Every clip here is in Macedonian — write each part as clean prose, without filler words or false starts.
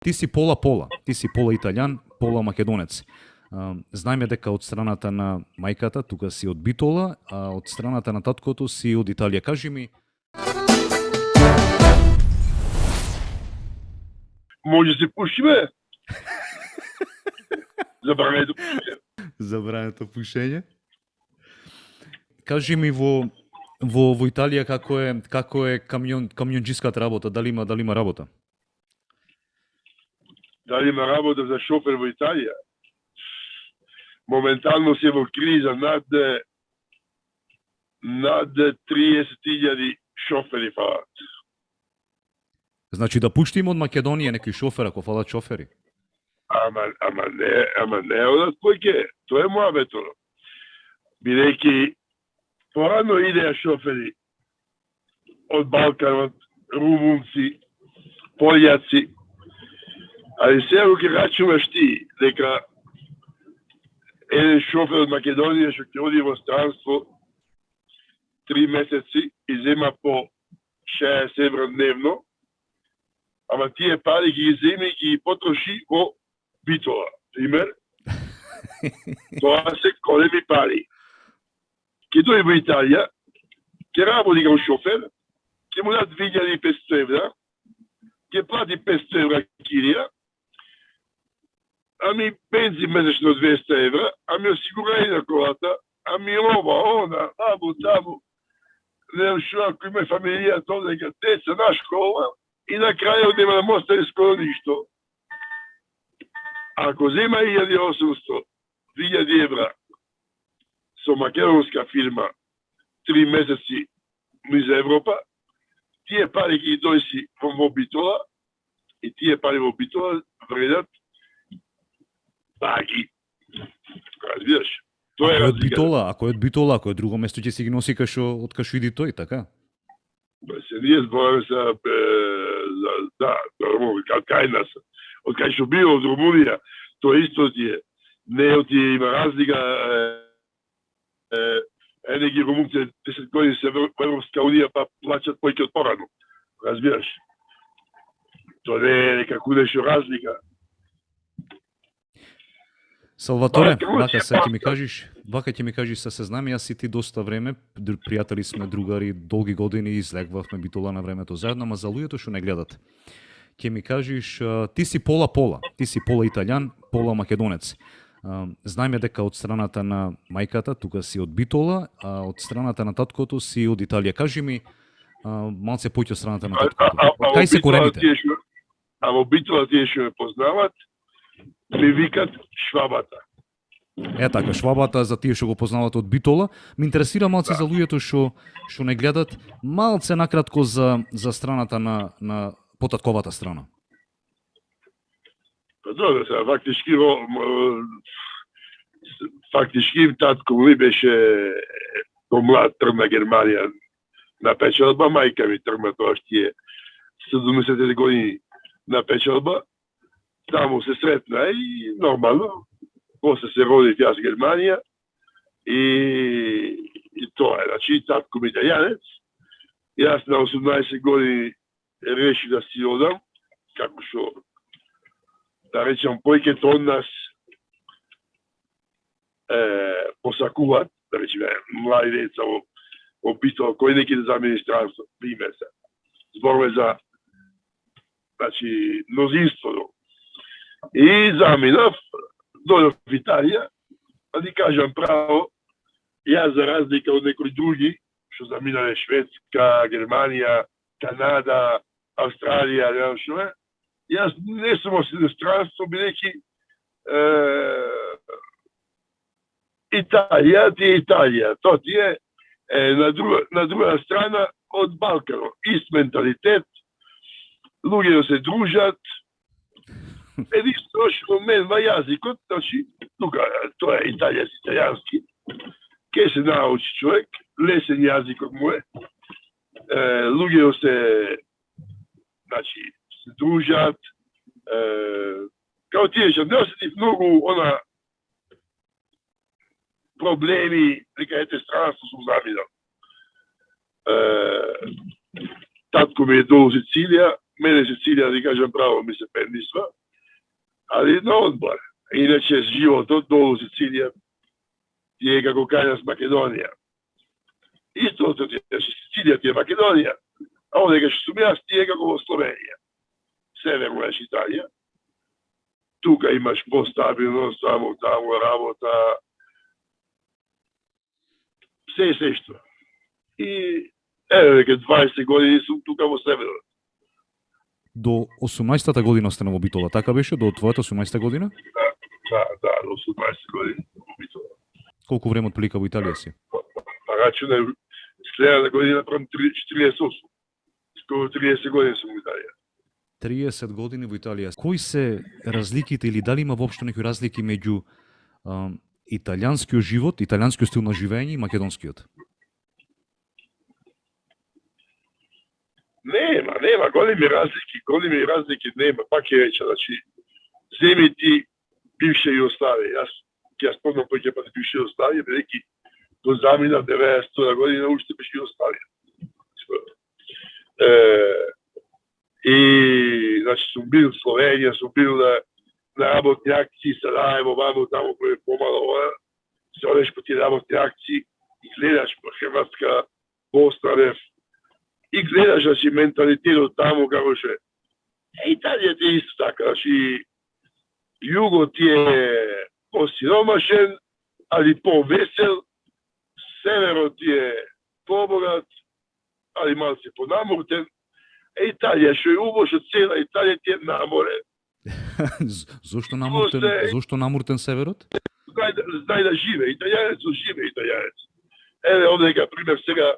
Ти си пола-пола, ти си пола италијан, пола македонец. Знаеме дека од страната на мајката тука си од Битола, а од страната на таткото си од Италија. Кажи ми, може се пуши, бе? Забрането пушење. забрането пушење. Кажи ми во Италија како е камионџиската работа, дали има работа? Дали има работа за шофер во Италија? Моментално се во криза над 30.000 шофери фалат. Значи да пуштиме од Македонија некој шофер ако фалат шофери? Ама не одат кој ке. Тоа е муабето. Бидејќи порано идеја шофери од Балканот, румунци, пољаци, али сега ќе рачунаш ти дека еден шофер од Македонија што ќе оди во странство 3 месеци и зема по 60 евра дневно, ама тие пари ги земи и ги потроши во Битола, пример. Тоа се големи пари. Ке дојде во Италија, ке работи како шофер, ке му дадат 2500 евра, ке плати 500 евра кирија, ами бензин месечно 200 евра, ами осигурање на колата, ами ова, она, таму, не знам што, ако има фамилија, тоа дека деца на школа, и на крајот нема да му остане скоро ништо. Ако зема 1800, 2000 евра со македонска фирма 3 месеци низ Европа, тие пари ги дојси во Битола и тие пари во Битола вредат баги. Разбираш? Тоа е разлика. Ако е од Битола, ако е друго место ќе си ги носи од кашо иди тој, така? Се ние збораме за кај нас. Од кај што био од Румунија, тоа исто ти е. Не оти има разлика. Ги румунци 10 години се во Европска унија па плачат појќе од порано. Разбираш? Тоа не е некако нешто разлика. Салваторе, вака ќе ми кажиш се знаме, јас и ти доста време, пријатели сме, другари, долги години, излегвавме Битола на времето заедно, ама за луѓето што не гледат. Ќе ми кажиш, ти си пола-пола, ти си пола италијан, пола македонец. Знаеме дека од страната на мајката тука си од Битола, а од страната на таткото си од Италија. Кажи ми малце поќе од страната на таткото. Кај се корените? А во Битола тие што ме познават, ми викат швабата. Така, швабата за тие што го познават од Битола. Ме интересира малце за луѓето што не гледат, малце накратко за страната на потатковата страна. Па добре, фактички татко ми беше помлад тргна Германија на печалба, мајка ми тргна тоа што е 70 години на печалба. Таму се сретна и нормално. После се роди јас в Германија и тоа е. Значи, татко ми италијанец. Јас на 18 години реши да си одам, како што да речем појкето од нас посакуваат, да речеме млади деца во Битола кој неки да замени странство, пример се. Зборуваме за значи мнозинството. И заминав, дојдов в Италија, да ти кажам право, јас за разлика од некои други, што заминале Шведска, Германија, Канада, Австралија, не знам што е, јас не сум од странство, бидејќи Италија ти е Италија, тоа ти е на друга страна од Балканот. Ист менталитет, луѓе се дружат, единствено што менва јазикот, значи, тука, тоа е италијански, ке се научи човек, лесен јазикот му е, луѓе се, значи, се дружат, као тие што не осетив многу, проблеми, дека ете странство сум заминал. Татко ми е долу Сицилија, Мене Сицилија, да кажам право, ми се пендисва, али на одбор. Иначе животот долу Сицилија ти е како кај нас Македонија. Исто ти е Сицилија, ти е Македонија, а овде што сум јас, ти е како во Словенија. Северна е Италија. Тука имаш постабилност, таму работа, се што. И еве веќе 20 години сум тука во северот. До 18-та година сте на Битола, така беше? До твојата 18-та година? Да, до 18 години во Битола. Колку време отприлика во Италија си? Па рачуна следната година прем 48. Скоро 30 години сум во Италија. 30 години во Италија. Кои се разликите или дали има воопшто некои разлики меѓу италијанскиот живот, италијанскиот стил на живење и македонскиот? Нема, големи разлики нема, пак ќе рече, значи, земи ти бивша Југославија, јас спомнам кој пат бивша Југославија, бидејќи до замина 90 година уште беше Југославија. И, значи, сум бил в Словенија, сум бил на работни акции, Сараево, ваму, таму кој е помало, се одеш по ти работни акции и гледаш по Хрватска, Босна, и гледаш, значи, менталитетот таму како ше. Италија ти е исто така, значи, југот ти е посиромашен, али повесел, северот ти е побогат, али малце понамуртен. Италија што е убаво, што цела Италија ти е наморен. Зошто намуртен северот? Знај да живе, италијанец. Еве овдека пример сега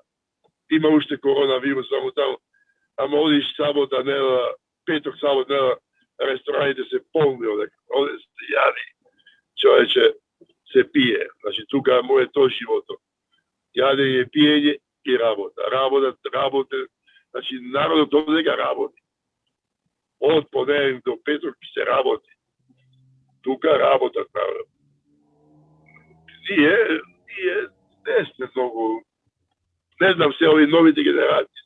има уште коронавирус само таму, ама одиш сабота, недела, петок, сабота, недела, рестораните се полни овдека. Овде се јади, човече, се пие. Значи, тука му е тоа живото. Јадење, пиење и работа. Работа. Значи, народот овдека работи. Од понеделник до петок се работи. Тука работат народот. Ние не сме многу. Не знам се ови новите генерации.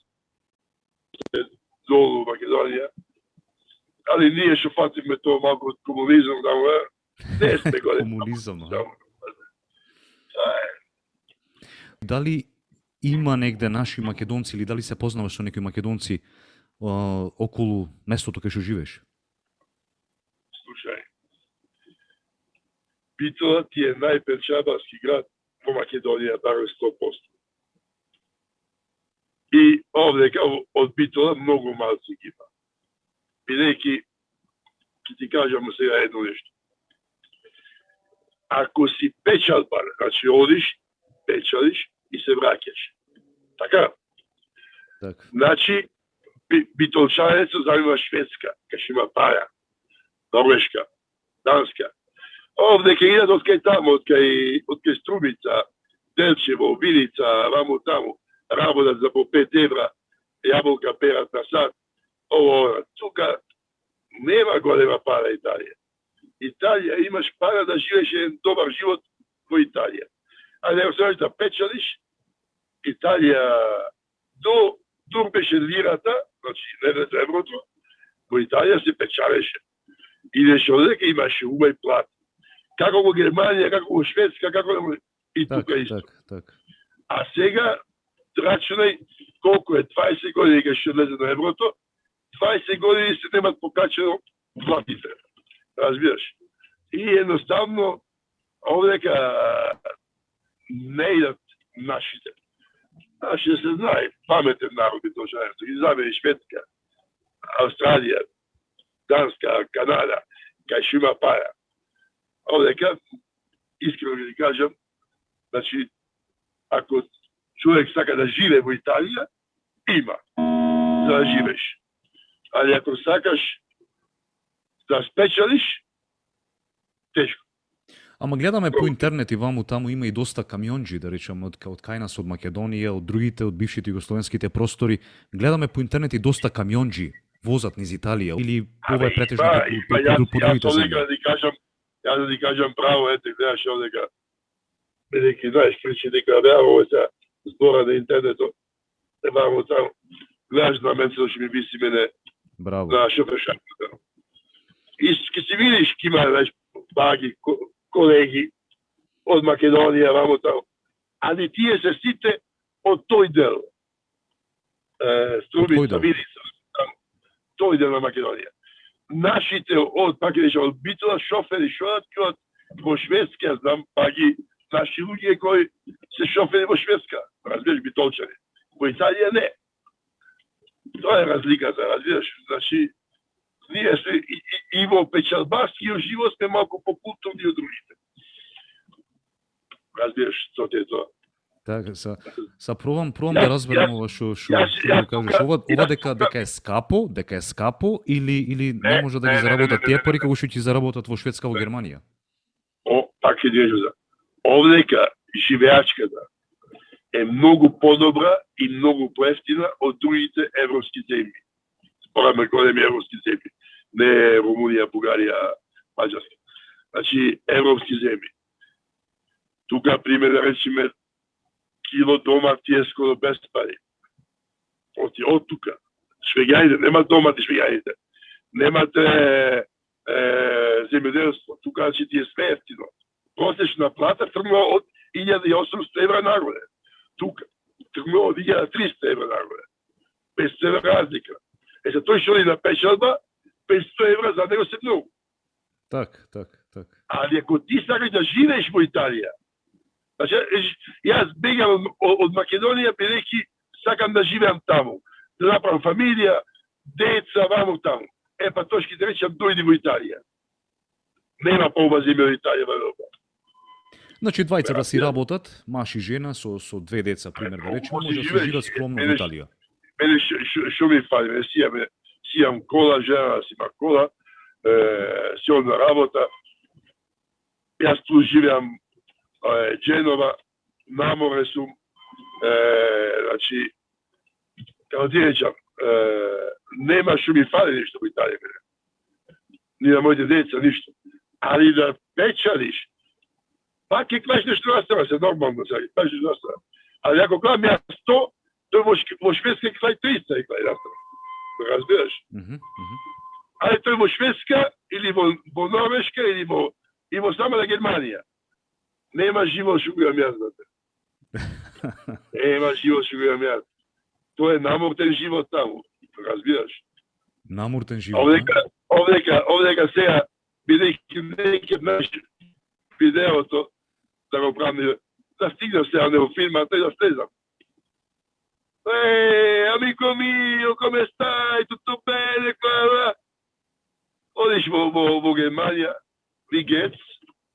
Долу Македонија. Али ние што фатиме тоа малку од комунизам, не сме години. Комунизам, Дали има негде наши македонци или дали се познаваш со некои македонци околу местото кај што живееш? Слушај, Битола ти е најпечабарски град во Македонија, барем 100%. И овдека од Битола многу малци ги има. Бидејќи, ќе ти кажам сега едно нешто. Ако си печалбар, значи одиш, печалиш и се враќаш. Така? Так. Значи, битолчанецот занима Шведска, кај што има пара, Норвешка, Данска. Овде ке идат од кај таму, од кај Струмица, Делчево, Вилица, ваму таму, работат за по 5 евра, јаболка перат на сат. Тука нема голема пара Италија. Италија имаш пара да живееш еден добар живот во Италија. А не оставиш да печалиш, Италија тук беше лирата, значи не за еврото, во Италија се печалеше. Идеш одека имаше убај плат. Како во Германија, како во Шведска, како и тука исто. Так. А сега рачунај колку е 20 години кај што влезе на еврото, 20 години се немат покачено платите. Разбираш? И едноставно овдека не идат нашите. Нашите се знае, паметен народ и тоа што ги знаме и Шведска, Австралија, Данска, Канада, кај што има пара. Овдека, искрено ги кажам, значи, ако човек сака да живе во Италија, има за да живееш. Али ако сакаш да спечалиш, тешко. Ама гледаме по интернет и ваму таму има и доста камионџи, да речем, од кај нас, од Македонија, од другите, од бившите југословенските простори. Гледаме по интернет и доста камионџи возат низ Италија или ова е претежно по другите земји. Јас да ти кажам право, ете, гледаш овдека, бидејќи знаеш, кричи дека беа ово се збора на интернетот, не ваму таму, гледаш на мен се што ми виси мене Браво. на шофершафта. И ќе се видиш ке има веќе баги колеги од Македонија, вамо таму. Али тие се сите од тој дел. Струмица, Видица, тој дел на Македонија. Нашите од, пак рече, од Битола, шофери шојат во Шведска, знам, паги наши луѓе кои се шофери во Шведска, разбираш, битолчани. Во Италија не. Тоа е разликата, разбираш. Значи, ние се и во печалбарскиот живот сме малку покултурни од другите. Разбираш, што те е тоа. Така, са пробам да разберам ова што го кажеш. Ова дека е скапо или не може да ги заработат тие пари како што ќе заработат во Шведска, во Германија? Пак ќе кажам за. Овдека живеачката е многу подобра и многу поевтина од другите европски земји. Според ме големи европски земји. Не Румунија, Бугарија, Маđарска. Значи, европски земји. Тука, пример, да речеме, кило домати е скоро без пари. Од тука. Швеѓаните, нема домати швеѓаните. Немате земјоделство. Тука, значи, ти е све ефтино. Просечна плата тргнува од 1800 евра нагоре. Тука. Тргнува од 1300 евра нагоре. 500 евра разлика. За тој што на печалба, 500 евра за него се многу. Так. Али ако ти сакаш да живееш во Италија, значи, јас бегам од Македонија, бидејќи сакам да живеам таму, да направам фамилија, деца, ваму таму. Па тоа ќе ти речам, дојди во Италија. Нема поуба земја во Италија, во Европа. Значи, двајца да си работат, маж и жена, со две деца, пример да речеме, може да се живеат скромно во Италија. Мене што ми фали, си имам кола, жена си има кола, си од на работа. Јас ту живеам Дженова, на море сум, значи, како ти речам, нема што ми фали ништо во Италија. Ни на моите деца, ништо. Али да печалиш, пак ќе клаеш нешто настава, се нормално сега, клаеш нешто настава. Али ако клаем јас 100, тој во Шведска ќе клај 300 и клај настава. Разбираш? Али тој во Шведска, или во Норвешка, или во самата Германија. Нема живот што го имам јас, знате. Нема живот што го имам јас. Тоа е намортен живот таму. Разбираш? Намортен живот. Овдека сега, бидејќи неќе наш видеото, да го правим, да стигнем сега во фирмата и да слезам. Amico mio, come stai? Tutto bene? Odeš во Германија, wie geht's?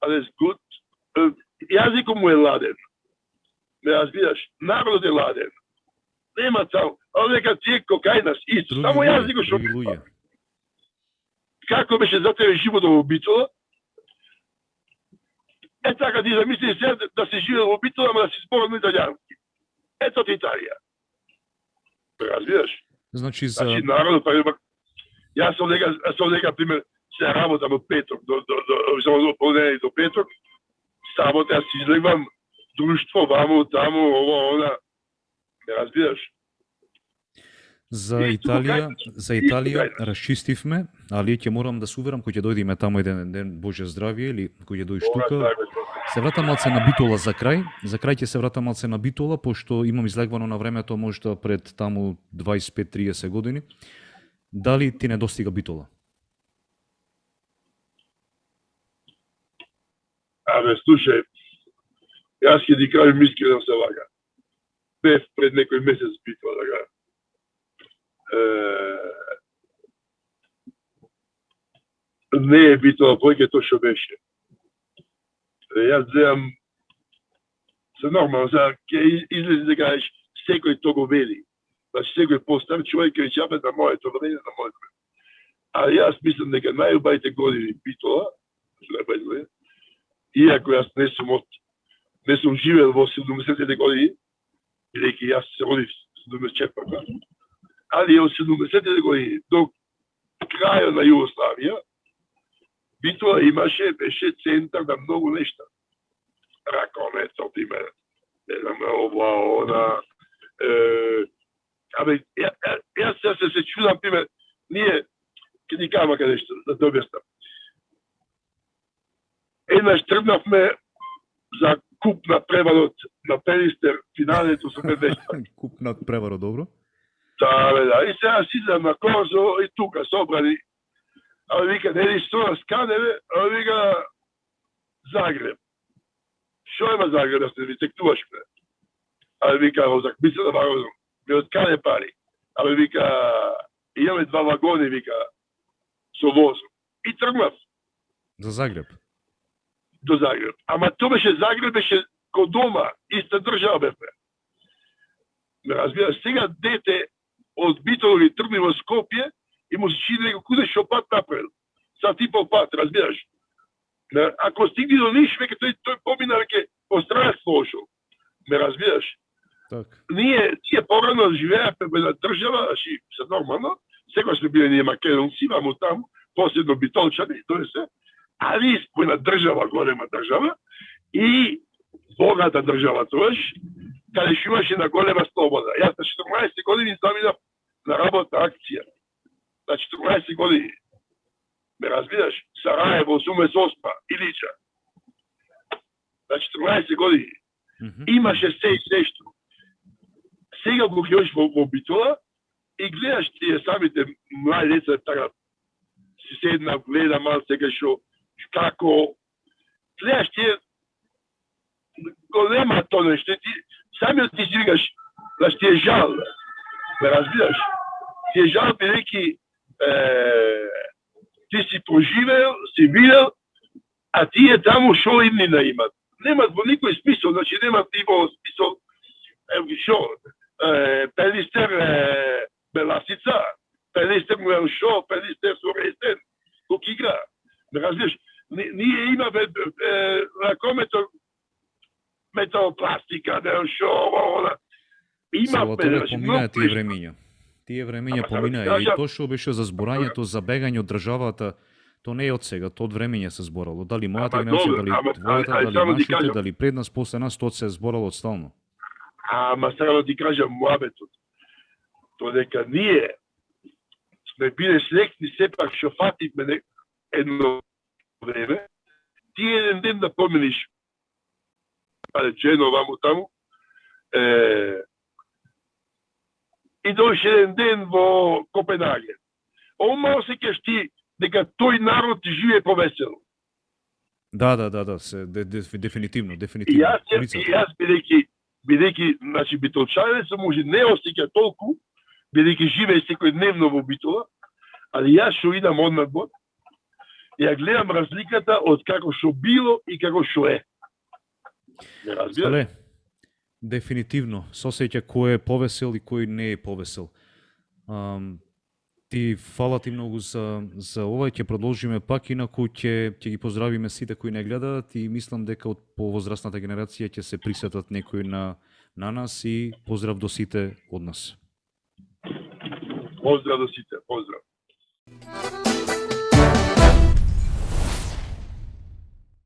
Alles gut? Јазикот му е ладен. Ме разбираш? Народот е ладен. Нема таму. Овдека тие кокајнас исто. Само јазикот што... Како беше за тебе животот во Битола? Така ти замисли сега да се живее во Битола, ама да се зборува на италијански. Ето ти Италија. Разбираш? Значи народот, јас сум дека, пример, се работам од петок, до понеделник до петок, сабота јас излегвам друштво, ваму, таму, ово, она. Разбираш? За Италија расчистивме, али ќе морам да се уверам кој ќе дојдеме таму еден ден, Боже здравје, или кој ќе дојдеш тука. Се вратам малце на Битола за крај. За крај ќе се вратам малце на Битола, пошто имам излегвано на времето можда пред таму 25-30 години. Дали ти не достига Битола? Слушај, јас ќе ти кажам искрено се лага. Бев пред некој месец Битола, да. Не е Битола повеќе тоа што беше. Јас гледам се нормално, сега ќе излези да кажеш секој то го вели. Значи секој постави човек ќе рече на моето време, на моето време. А јас мислам дека најубавите години Битола, иако јас не сум живел во 70-те години, бидејќи јас се родив 74-та, али од 70-те години до крајот на Југославија, Битола беше центар на многу нешта. Раконец, например, не знам, ова, она. Јас се чудам, например, ние, ке ни кажам каде што, да те објаснам. Еднаш тргнавме за куп на преварот на Пелистер, финалето со Медвежта. Куп над преваро, добро. Да, бе, да. И сега сидам на Корзо и тука собрани. А вика, не ли што скаде, бе? А вика, Загреб. Шо има Загреб, да се ви тектуваш, бе? А вика, озак, мисля да варозам. Бе, од каде пари? А вика, имаме 2 вагони, вика, со возом. И тргнав За Загреб. до Загреб. Ама то беше Загреб, беше ко дома, иста држава бевме. Ме разбираш, сега дете од Битоли тргни во Скопје и му се чини дека куде шо пат направил. Сат и пол пат, разбираш. Ако стигни до Ниш, веќе тој помина веќе по странство ошол. Ме разбираш? Так. Ние порано живеевме во една држава, значи се нормално, секој сме биле ние македонци, ваму таму, последно битолчани, тоа се, али во една држава, голема држава, и богата држава тоаш, каде што имаше една голема слобода. Јас на 14 години заминав на работна акција. На 14 години. Ме разбираш? Сараево, 88, Илича. На 14 години. Имаше се и сешто. Сега го гледаш во Битола и гледаш тие самите млади деца така си седна, гледа мал сега шо како гледаш тие го нема то нешто, ти самиот ти си викаш, значи ти е жал. Ме разбираш? Ти е жал бидејќи ти си проживел, си видел, а тие таму шо иднина имат. Немат во никој смисол, значи немат ни во смисол шо, Пелистер Беласица, Пелистер Муелшо, Пелистер Соресен, кој игра. Ме разбираш? Ние имаме на комето металопластика, не шо, Салваторе, поминаа тие времиња. Тие времиња поминаа и тоа што беше за зборањето, за бегање од државата, то не е од сега, то од времиња се зборало. Дали мојата генерација, дали твојата, дали нашите, дали пред нас, после нас, тоа се зборало одстално. Ама сега да ти кажам муабетот. Тоа дека ние сме биле слекни сепак што фативме едно време, ти еден ден да помениш Джено ваму таму, и дојше еден ден во Копенхаген. Ома осеќаш ти дека тој народ живее повесело. Да, дефинитивно. И јас бидејќи, значи, битолчанец, може не осеќа толку, бидејќи живее секојдневно во Битола, али јас што идам однадбор, ја гледам разликата од како што било и како што е. Не разбираш? Дефинитивно, сосеќа кој е повесел и кој не е повесел. Ти фала ти многу за ова, ќе продолжиме пак, инаку ќе ги поздравиме сите кои не гледаат и мислам дека од повозрастната генерација ќе се присетат некои на нас и поздрав до сите од нас. Поздрав до сите, поздрав.